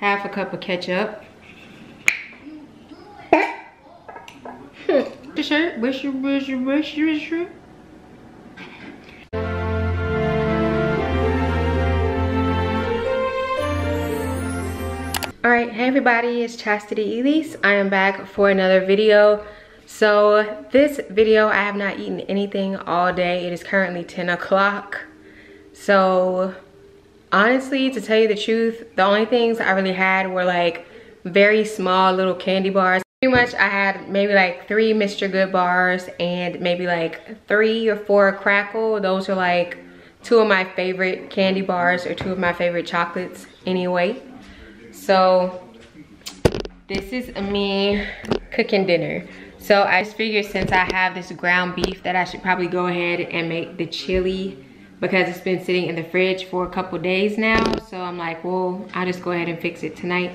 half a cup of ketchup. The shirt, where's your shirt? Alright, hey everybody, it's Chastity Elise. I am back for another video. So this video, I have not eaten anything all day. It is currently 10 o'clock. So honestly, to tell you the truth, the only things I really had were like very small little candy bars. Pretty much I had maybe like 3 Mr. Good bars and maybe like 3 or 4 Crackle. Those are like 2 of my favorite candy bars or 2 of my favorite chocolates anyway. So this is me cooking dinner. So I just figured since I have this ground beef that I should probably go ahead and make the chili because it's been sitting in the fridge for a couple days now. So I'm like, well, I'll just go ahead and fix it tonight.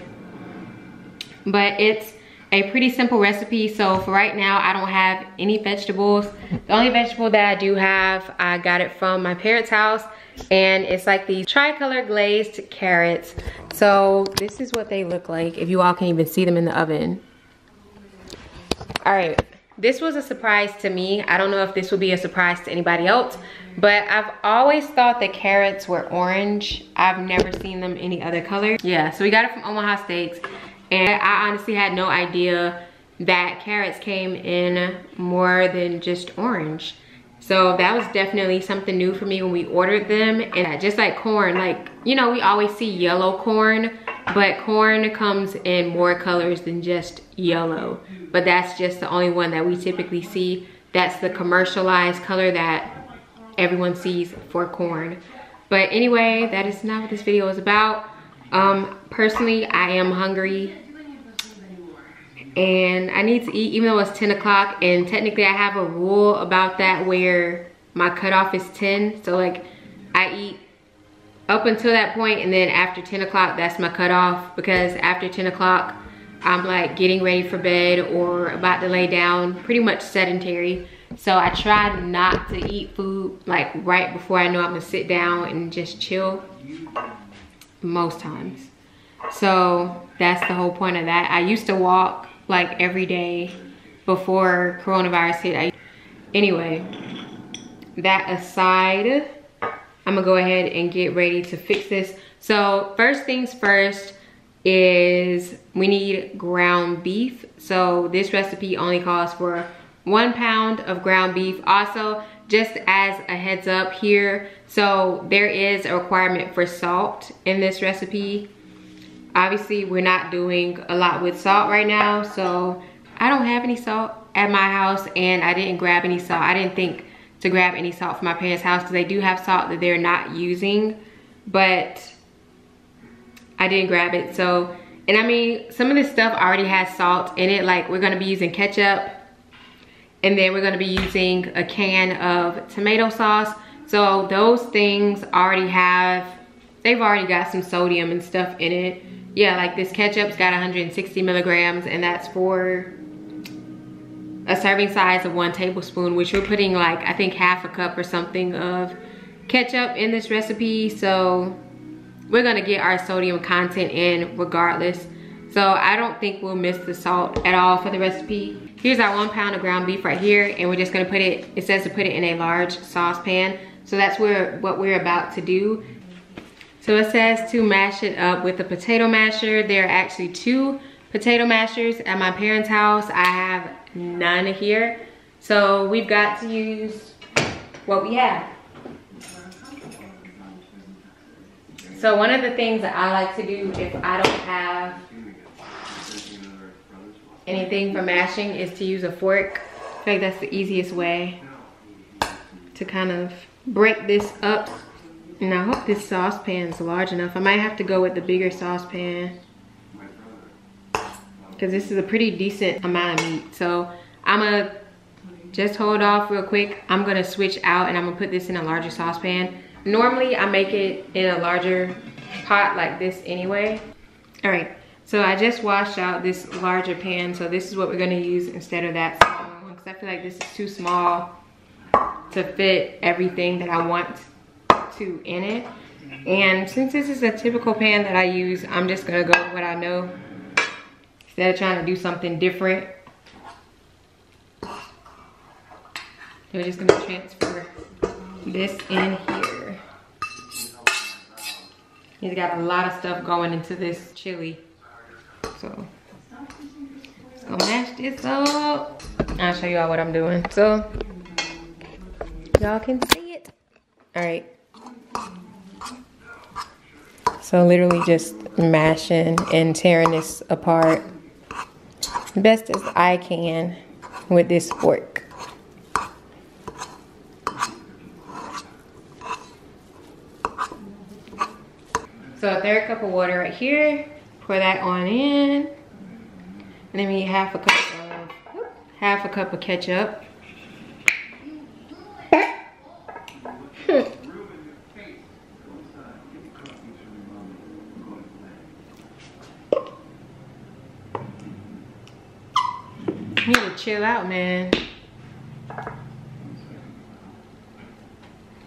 But it's a pretty simple recipe. So for right now, I don't have any vegetables. The only vegetable that I do have, I got it from my parents' house, and it's like these tricolor glazed carrots. So this is what they look like, if you all can even see them in the oven. All right, this was a surprise to me. I don't know if this will be a surprise to anybody else, but I've always thought that carrots were orange. I've never seen them any other color. Yeah, so we got it from Omaha Steaks, and I honestly had no idea that carrots came in more than just orange. So that was definitely something new for me when we ordered them. And just like corn, like, you know, we always see yellow corn, but corn comes in more colors than just yellow. But that's just the only one that we typically see. That's the commercialized color that everyone sees for corn. But anyway, that is not what this video is about. Personally, I am hungry and I need to eat, even though it's 10 o'clock, and technically I have a rule about that where my cutoff is 10. So like I eat up until that point, and then after 10 o'clock, that's my cutoff, because after 10 o'clock, I'm like getting ready for bed or about to lay down, pretty much sedentary. So I try not to eat food like right before I know I'm gonna sit down and just chill most times. So that's the whole point of that. I used to walk like every day before coronavirus hit. Anyway, that aside, I'm gonna go ahead and get ready to fix this. So first things first is we need ground beef. So this recipe only calls for 1 pound of ground beef. Also, just as a heads up here, so there is a requirement for salt in this recipe. Obviously, we're not doing a lot with salt right now, so I don't have any salt at my house, and I didn't grab any salt. I didn't think to grab any salt from my parents' house because they do have salt that they're not using, but I didn't grab it. So, and I mean, some of this stuff already has salt in it. Like, we're gonna be using ketchup, and then we're gonna be using a can of tomato sauce. So those things already have, they've already got some sodium and stuff in it. Yeah, like this ketchup's got 160 milligrams, and that's for a serving size of 1 tablespoon, which we're putting like, I think half a cup or something of ketchup in this recipe. So we're gonna get our sodium content in regardless. So I don't think we'll miss the salt at all for the recipe. Here's our 1 pound of ground beef right here, and we're just gonna put it, it says to put it in a large saucepan. So that's what we're about to do. So it says to mash it up with a potato masher. There are actually 2 potato mashers at my parents' house. I have none here. So we've got to use what we have. So one of the things that I like to do if I don't have anything for mashing is to use a fork. I feel like that's the easiest way to kind of break this up. And I hope this saucepan is large enough. I might have to go with the bigger saucepan because this is a pretty decent amount of meat. So I'm gonna just hold off real quick. I'm gonna switch out and I'm gonna put this in a larger saucepan. Normally I make it in a larger pot like this anyway. All right, so I just washed out this larger pan. So this is what we're gonna use instead of that smaller one, because I feel like this is too small to fit everything that I want to in it. And since this is a typical pan that I use, I'm just gonna go with what I know instead of trying to do something different. We're just gonna transfer this in here. He's got a lot of stuff going into this chili. So, let's go mash this up. I'll show you all what I'm doing. So, y'all can see it. All right. So literally just mashing and tearing this apart best as I can with this fork. So a third cup of water right here. Pour that on in. And then we need half a cup of ketchup. You need to chill out, man.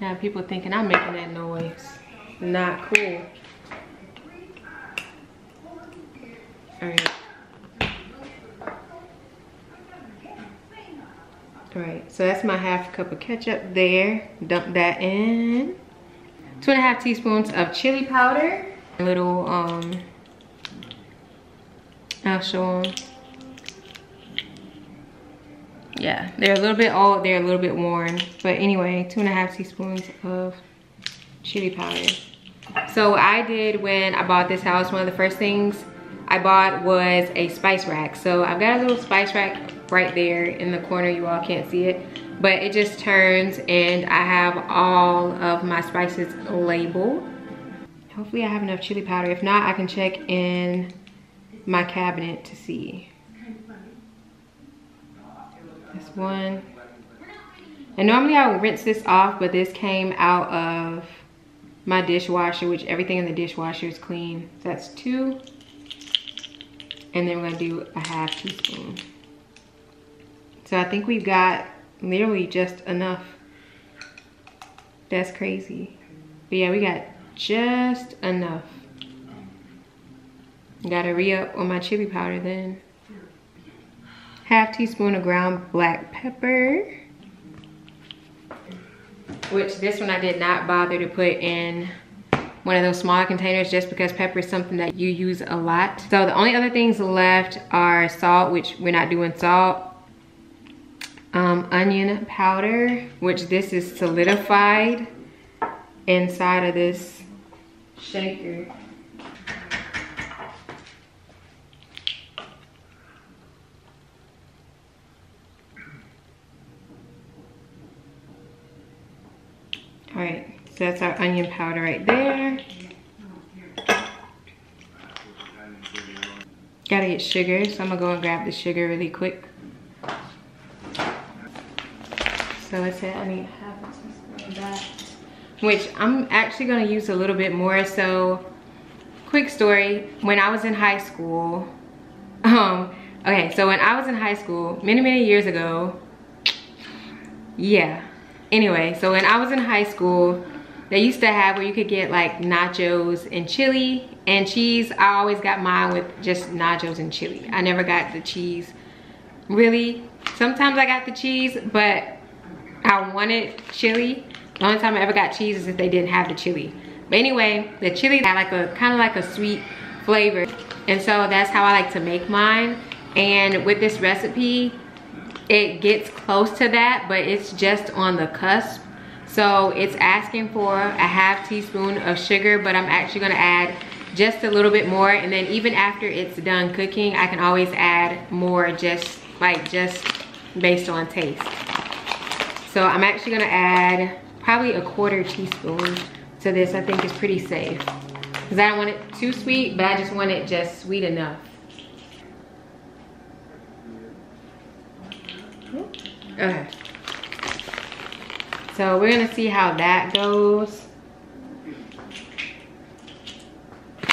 Now people thinking I'm making that noise. Not cool. Alright. Alright, so that's my half cup of ketchup there. Dump that in. 2.5 teaspoons of chili powder. A little, I'll show them. Yeah, they're a little bit old, they're a little bit worn. But anyway, 2.5 teaspoons of chili powder. So I did when I bought this house, one of the first things I bought was a spice rack. So I've got a little spice rack right there in the corner. You all can't see it, but it just turns and I have all of my spices labeled. Hopefully I have enough chili powder. If not, I can check in my cabinet to see. This one. And normally I would rinse this off, but this came out of my dishwasher, which everything in the dishwasher is clean. So that's 2. And then we're gonna do a half teaspoon. So I think we've got literally just enough. That's crazy. But yeah, we got just enough. Gotta re-up on my chili powder then. Half teaspoon of ground black pepper. Which this one I did not bother to put in one of those smaller containers just because pepper is something that you use a lot. So the only other things left are salt, which we're not doing salt. Onion powder, which this is solidified inside of this shaker. All right, so that's our onion powder right there. Gotta get sugar, so I'm gonna go and grab the sugar really quick. So let's say I need half a teaspoon of that, which I'm actually gonna use a little bit more. So, quick story, when I was in high school, okay, so when I was in high school, many years ago, yeah. Anyway, so when I was in high school, they used to have where you could get like nachos and chili and cheese. I always got mine with just nachos and chili. I never got the cheese. Really, sometimes I got the cheese, but I wanted chili. The only time I ever got cheese is if they didn't have the chili. But anyway, the chili had like a kind of like a sweet flavor. And so that's how I like to make mine. And with this recipe, it gets close to that, but it's just on the cusp. So it's asking for a half teaspoon of sugar, but I'm actually gonna add just a little bit more. And then even after it's done cooking, I can always add more just based on taste. So I'm actually gonna add probably a 1/4 teaspoon to this. I think is pretty safe. Cause I don't want it too sweet, but I just want it just sweet enough. Okay. So we're gonna see how that goes.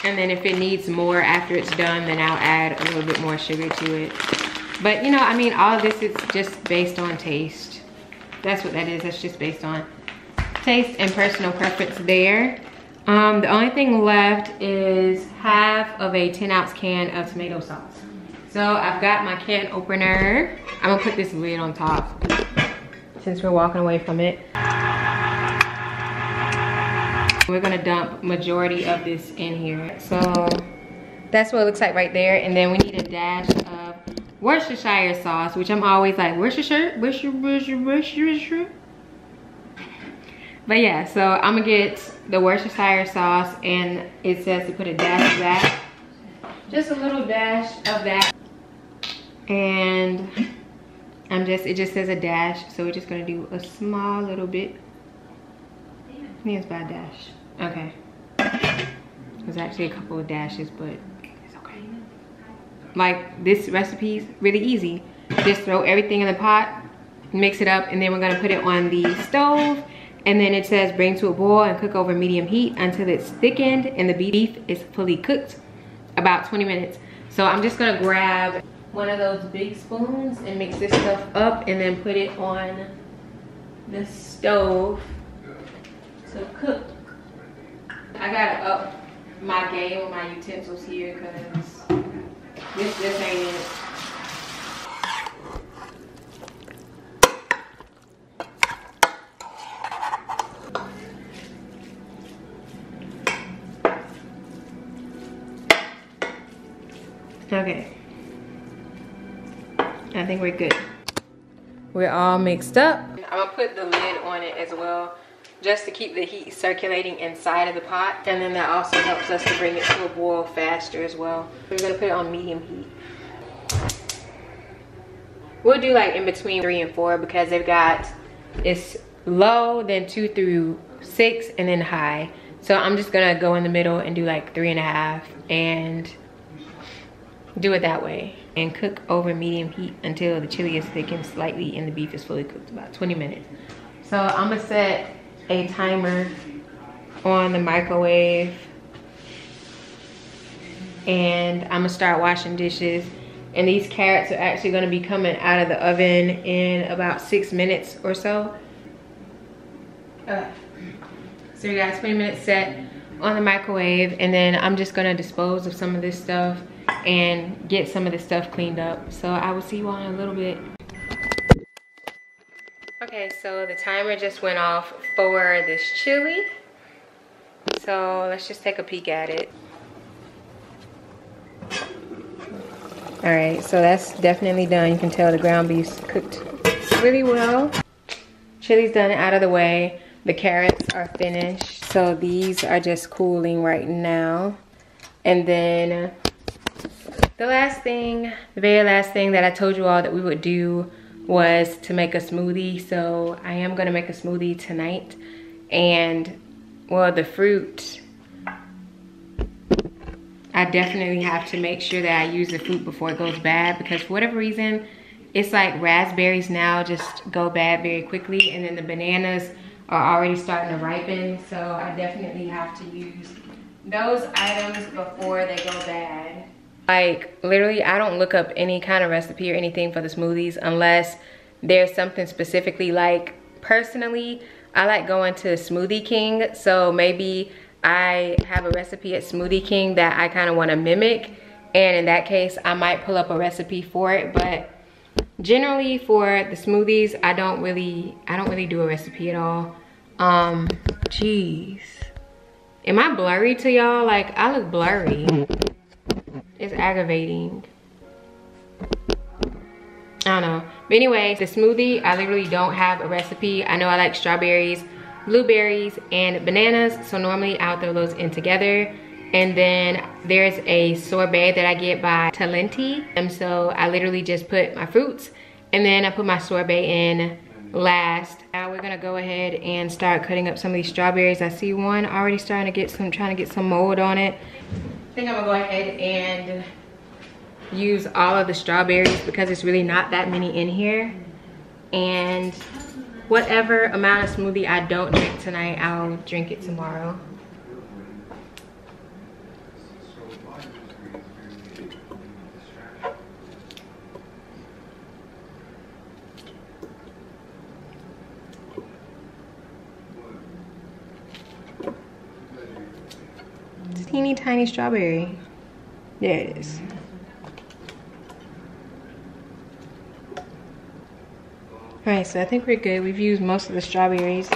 And then if it needs more after it's done, then I'll add a little bit more sugar to it. But you know, I mean, all of this is just based on taste. That's what that is, that's just based on taste and personal preference there. The only thing left is half of a 10-ounce can of tomato sauce. So I've got my can opener. I'm gonna put this lid on top since we're walking away from it. We're gonna dump majority of this in here. So that's what it looks like right there. And then we need a dash of Worcestershire sauce, which I'm always like, Worcestershire? But yeah, so I'm gonna get the Worcestershire sauce, and it says to put a dash of that. Just a little dash of that. And it just says a dash, so we're just gonna do a small little bit. I think it's about a dash. Okay. There's actually a couple of dashes, but it's okay. Like, this recipe is really easy. Just throw everything in the pot, mix it up, and then we're gonna put it on the stove. And then it says bring to a boil and cook over medium heat until it's thickened and the beef is fully cooked, about 20 minutes. So I'm just gonna grab one of those big spoons and mix this stuff up and then put it on the stove to cook. I gotta up my game with my utensils here because this ain't it. Okay, I think we're good. We're all mixed up. I'm gonna put the lid on it as well, just to keep the heat circulating inside of the pot. And then that also helps us to bring it to a boil faster as well. We're gonna put it on medium heat. We'll do like in between 3 and 4 because they've got, it's low, then 2 through 6, and then high. So I'm just gonna go in the middle and do like 3.5 and do it that way, and cook over medium heat until the chili is thickened slightly and the beef is fully cooked, about 20 minutes. So I'm gonna set a timer on the microwave, and I'm gonna start washing dishes. And these carrots are actually gonna be coming out of the oven in about 6 minutes or so. So we got 20 minutes set on the microwave, and then I'm just gonna dispose of some of this stuff and get some of this stuff cleaned up. So I will see you all in a little bit. Okay, so the timer just went off for this chili. So let's just take a peek at it. All right, so that's definitely done. You can tell the ground beef's cooked really well. Chili's done out of the way. The carrots are finished. So these are just cooling right now. And then the last thing, the very last thing that I told you all that we would do was to make a smoothie. So I am gonna make a smoothie tonight. And well, the fruit, I definitely have to make sure that I use the fruit before it goes bad, because for whatever reason, it's like raspberries now just go bad very quickly, and then the bananas are already starting to ripen. So I definitely have to use those items before they go bad. Like literally, I don't look up any kind of recipe or anything for the smoothies unless there's something specifically. Like personally, I like going to Smoothie King. So maybe I have a recipe at Smoothie King that I kind of want to mimic, and in that case I might pull up a recipe for it. But generally for the smoothies, I don't really do a recipe at all. Jeez, am I blurry to y'all? Like I look blurry. It's aggravating. I don't know. But anyway, the smoothie, I literally don't have a recipe. I know I like strawberries, blueberries, and bananas. So normally I'll throw those in together. And then there's a sorbet that I get by Talenti. And so I literally just put my fruits and then I put my sorbet in last. Now we're gonna go ahead and start cutting up some of these strawberries. I see one already starting to get some, trying to get some mold on it. I think I'm gonna go ahead and use all of the strawberries because it's really not that many in here. And whatever amount of smoothie I don't drink tonight, I'll drink it tomorrow. teeny tiny strawberry. There it is. All right, so I think we're good. We've used most of the strawberries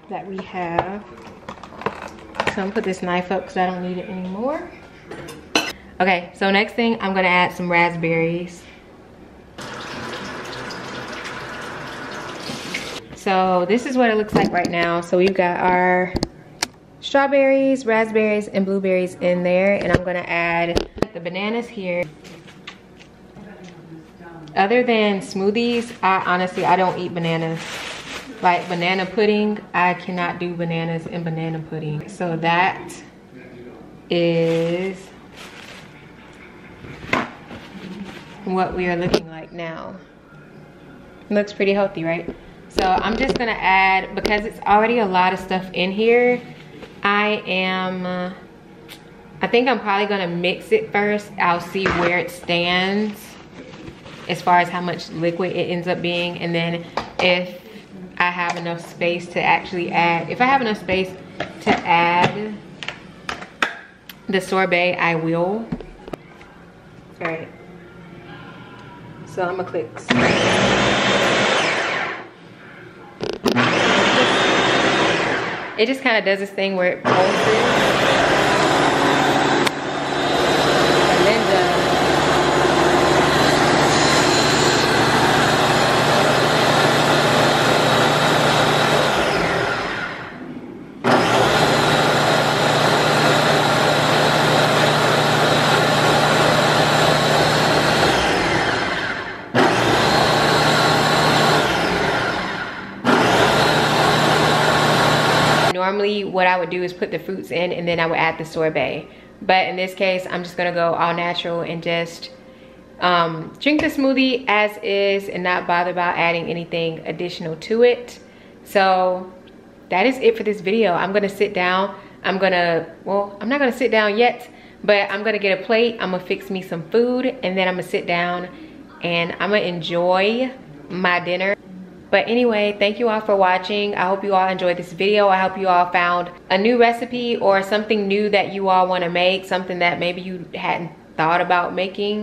that we have. So I'm gonna put this knife up because I don't need it anymore. Okay, so next thing, I'm gonna add some raspberries. So this is what it looks like right now. So we've got our strawberries, raspberries, and blueberries in there, and I'm gonna add the bananas here. Other than smoothies, I don't eat bananas. Like banana pudding, I cannot do bananas in banana pudding. So that is what we are looking like now. It looks pretty healthy, right? So I'm just gonna add, because it's already a lot of stuff in here, I think I'm probably gonna mix it first. I'll see where it stands as far as how much liquid it ends up being, and then if I have enough space to actually add, if I have enough space to add the sorbet, I will. All right, so I'm gonna click start. It just kind of does this thing where it pulses. And then normally what I would do is put the fruits in and then I would add the sorbet. But in this case, I'm just gonna go all natural and just drink the smoothie as is and not bother about adding anything additional to it. So that is it for this video. I'm gonna sit down. I'm not gonna sit down yet, but I'm gonna get a plate. I'm gonna fix me some food, and then I'm gonna sit down and I'm gonna enjoy my dinner. But anyway, thank you all for watching. I hope you all enjoyed this video. I hope you all found a new recipe or something new that you all want to make, something that maybe you hadn't thought about making.